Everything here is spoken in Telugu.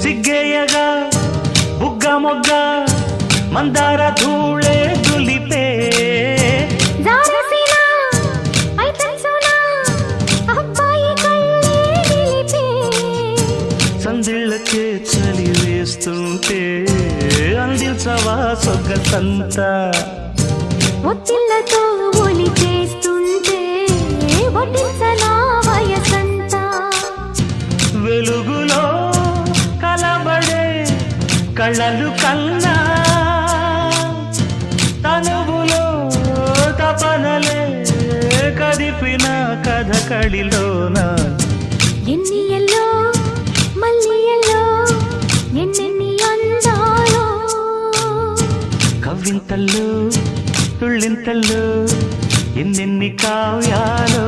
సిగ్గేయగా బుగ్గ మొగ్గ మందార ధూళే దులిపే సందిళ్ళకే చలి వేస్తుంటే అందించవా సొగ్గసంతా ఒత్తిళ్లతో ఒలి చేస్తుంటే వడ్డించనా వయసంతా వెలుగులో కలబడే కళ్ళలు కన్నా తనువులో తపనలే కదిపిన కథ కడిలోన ఎన్ని ఎల్లో మళ్ళీ ఎల్లో ఎన్నెన్ని అందాలో కవ్వింతల్లో తుళ్ళింతల్లో ఎన్నెన్ని కావ్యాలో